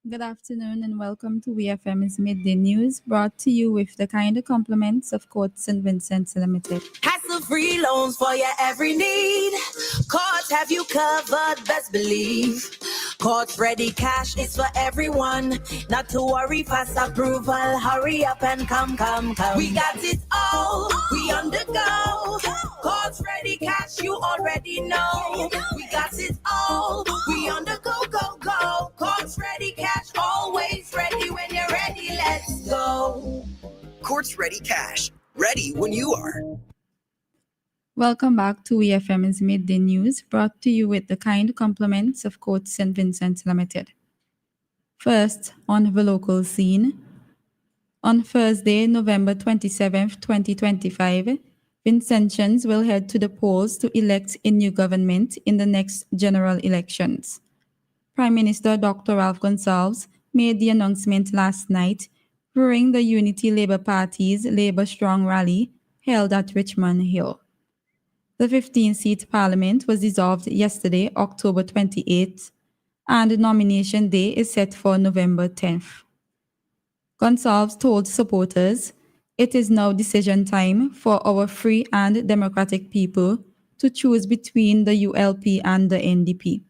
Good afternoon and welcome to WFM's Midday News, brought to you with the kind of compliments of Court St. Vincent Limited. Hassle-free loans for your every need. Courts have you covered, best believe. Courts Ready Cash is for everyone. Not to worry, fast approval. Hurry up and come. We got it all. We on the go. Courts Ready Cash, you already know. We got it all. We on the go. Courts Ready Cash, always ready when you're ready. Let's go. Courts Ready Cash, ready when you are. Welcome back to WFM's Midday News, brought to you with the kind compliments of Court St. Vincent Limited. First, on the local scene. On Thursday, November 27, 2025, Vincentians will head to the polls to elect a new government in the next general elections. Prime Minister Dr. Ralph Gonsalves made the announcement last night during the Unity Labour Party's Labour Strong rally held at Richmond Hill. The 15-seat parliament was dissolved yesterday, October 28th, and nomination day is set for November 10th. Gonsalves told supporters, "It is now decision time for our free and democratic people to choose between the ULP and the NDP.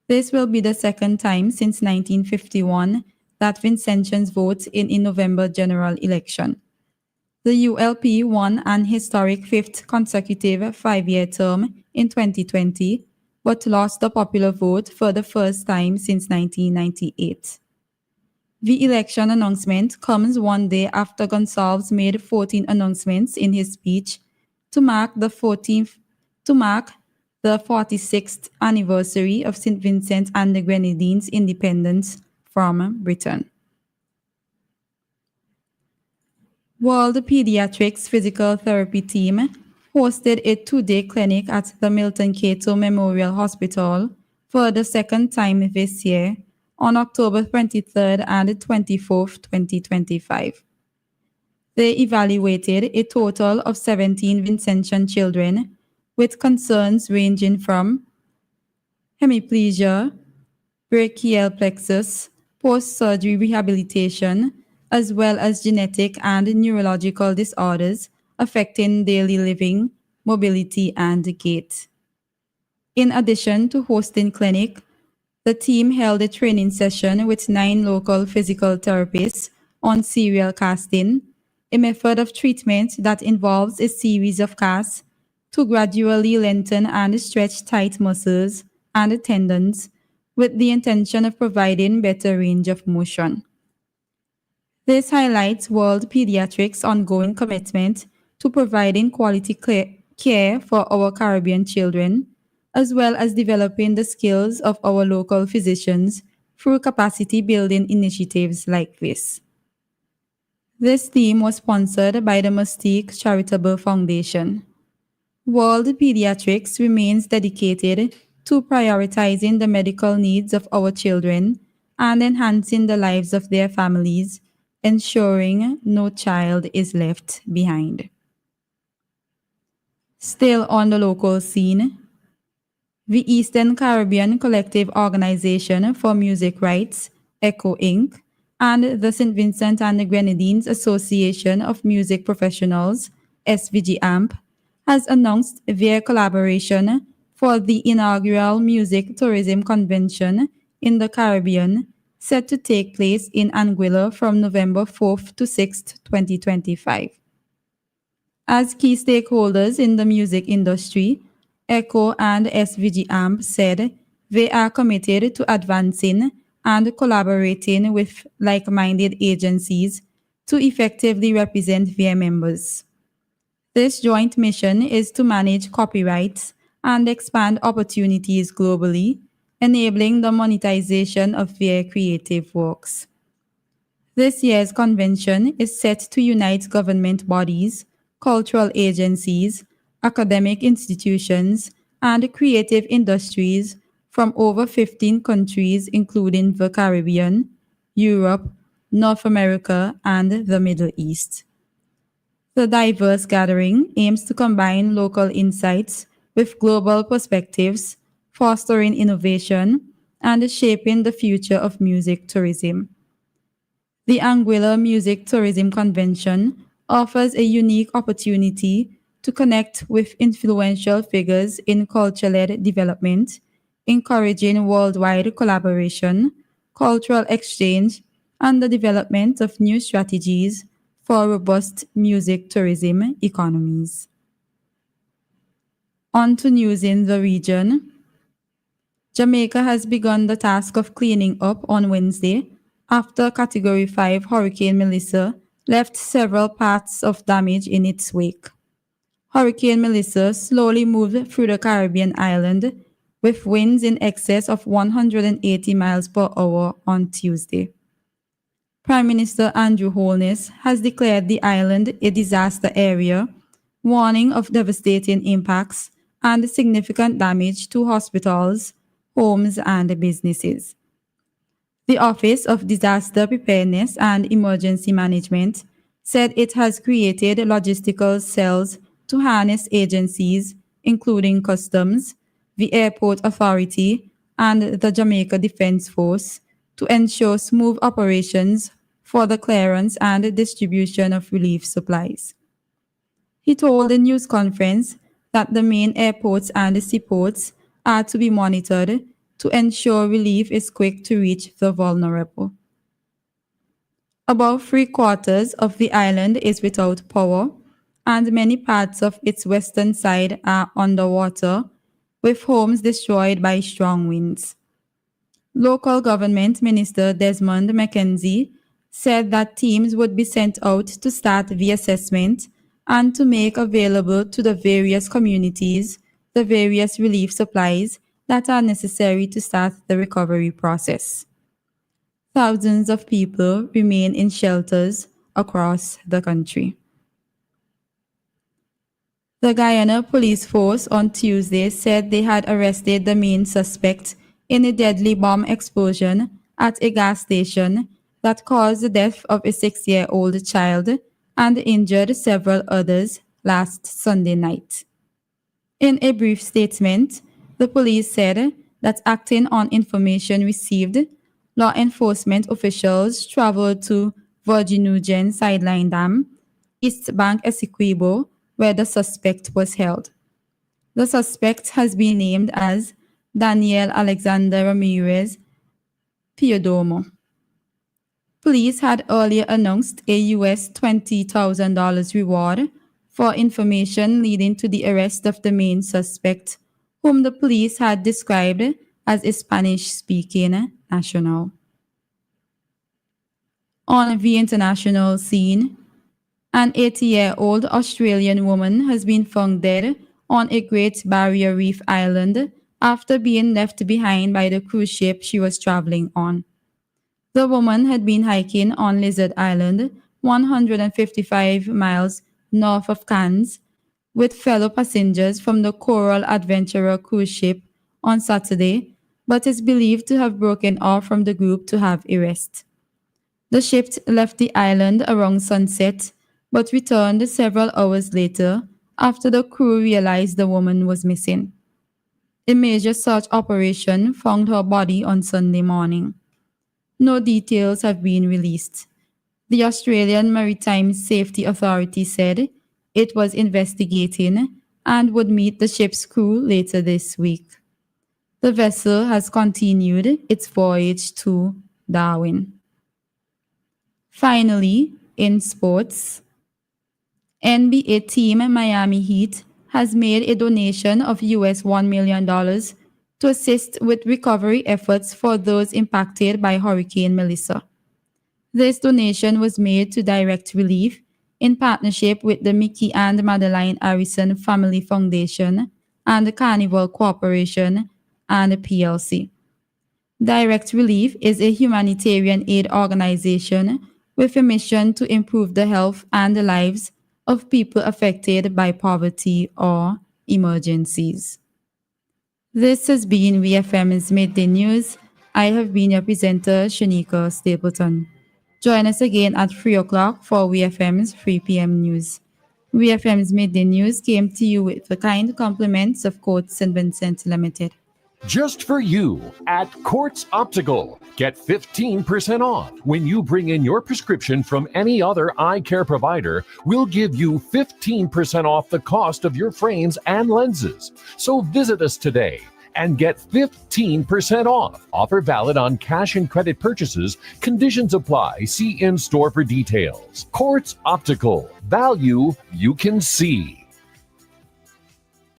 This will be the second time since 1951 that Vincentians vote in a November general election. The ULP won an historic fifth consecutive five-year term in 2020, but lost the popular vote for the first time since 1998. The election announcement comes one day after Gonsalves made 14 announcements in his speech to mark the 46th anniversary of St. Vincent and the Grenadines' independence from Britain. World Pediatrics Physical Therapy Team hosted a two-day clinic at the Milton Cato Memorial Hospital for the second time this year on October 23rd and 24th, 2025. They evaluated a total of 17 Vincentian children with concerns ranging from hemiplegia, brachial plexus, post-surgery rehabilitation, as well as genetic and neurological disorders affecting daily living, mobility, and gait. In addition to hosting clinic, the team held a training session with 9 local physical therapists on serial casting, a method of treatment that involves a series of casts to gradually lengthen and stretch tight muscles and tendons with the intention of providing better range of motion. This highlights World Pediatrics' ongoing commitment to providing quality care for our Caribbean children, as well as developing the skills of our local physicians through capacity building initiatives like this. This theme was sponsored by the Mystique Charitable Foundation. World Pediatrics remains dedicated to prioritizing the medical needs of our children and enhancing the lives of their families, ensuring no child is left behind. Still on the local scene, the Eastern Caribbean Collective Organization for Music Rights, ECHO Inc., and the St. Vincent and the Grenadines Association of Music Professionals, SVG-AMP, has announced their collaboration for the inaugural Music Tourism Convention in the Caribbean, set to take place in Anguilla from November 4th to 6th, 2025. As key stakeholders in the music industry, ECHO and SVG-AMP said they are committed to advancing and collaborating with like-minded agencies to effectively represent their members. This joint mission is to manage copyrights and expand opportunities globally, enabling the monetization of their creative works. This year's convention is set to unite government bodies, cultural agencies, academic institutions, and creative industries from over 15 countries, including the Caribbean, Europe, North America, and the Middle East. The diverse gathering aims to combine local insights with global perspectives, fostering innovation and shaping the future of music tourism. The Anguilla Music Tourism Convention offers a unique opportunity to connect with influential figures in culture led development, encouraging worldwide collaboration, cultural exchange, and the development of new strategies for robust music tourism economies. On to news in the region. Jamaica has begun the task of cleaning up on Wednesday after Category 5 Hurricane Melissa left several paths of damage in its wake. Hurricane Melissa slowly moved through the Caribbean island with winds in excess of 180 miles per hour on Tuesday. Prime Minister Andrew Holness has declared the island a disaster area, warning of devastating impacts and significant damage to hospitals, homes, and businesses. The Office of Disaster Preparedness and Emergency Management said it has created logistical cells to harness agencies, including Customs, the Airport Authority, and the Jamaica Defense Force, to ensure smooth operations for the clearance and distribution of relief supplies. He told the news conference that the main airports and seaports are to be monitored to ensure relief is quick to reach the vulnerable. About three-quarters of the island is without power, and many parts of its western side are underwater, with homes destroyed by strong winds. Local Government Minister Desmond McKenzie said that teams would be sent out to start the assessment and to make available to the various communities the various relief supplies that are necessary to start the recovery process. Thousands of people remain in shelters across the country. The Guyana Police Force on Tuesday said they had arrested the main suspect in a deadly bomb explosion at a gas station that caused the death of a 6-year-old child and injured several others last Sunday night. In a brief statement, the police said that acting on information received, law enforcement officials traveled to Virginugen Sideline Dam, East Bank Essequibo, where the suspect was held. The suspect has been named as Daniel Alexander Ramirez Piodomo. Police had earlier announced a US $20,000 reward for information leading to the arrest of the main suspect, whom the police had described as a Spanish-speaking national. On the international scene, an 80-year-old Australian woman has been found dead on a Great Barrier Reef island after being left behind by the cruise ship she was traveling on. The woman had been hiking on Lizard Island, 155 miles north of Cairns, with fellow passengers from the Coral Adventurer cruise ship on Saturday, but is believed to have broken off from the group to have a rest. The ship left the island around sunset, but returned several hours later after the crew realized the woman was missing. A major search operation found her body on Sunday morning. No details have been released. The Australian Maritime Safety Authority said it was investigating and would meet the ship's crew later this week. The vessel has continued its voyage to Darwin. Finally, in sports, NBA team Miami Heat has made a donation of US $1 million to assist with recovery efforts for those impacted by Hurricane Melissa. This donation was made to Direct Relief in partnership with the Mickey and Madeline Harrison Family Foundation and the Carnival Corporation and the PLC. Direct Relief is a humanitarian aid organization with a mission to improve the health and the lives of people affected by poverty or emergencies. This has been VFM's Midday News. I have been your presenter, Shanika Stapleton. Join us again at 3 o'clock for VFM's 3 p.m. news. VFM's Midday News came to you with the kind compliments of Court St. Vincent Limited. Just for you at Quartz Optical. Get 15% off. When you bring in your prescription from any other eye care provider, we'll give you 15% off the cost of your frames and lenses. So visit us today and get 15% off. Offer valid on cash and credit purchases. Conditions apply. See in-store for details. Quartz Optical. Value you can see.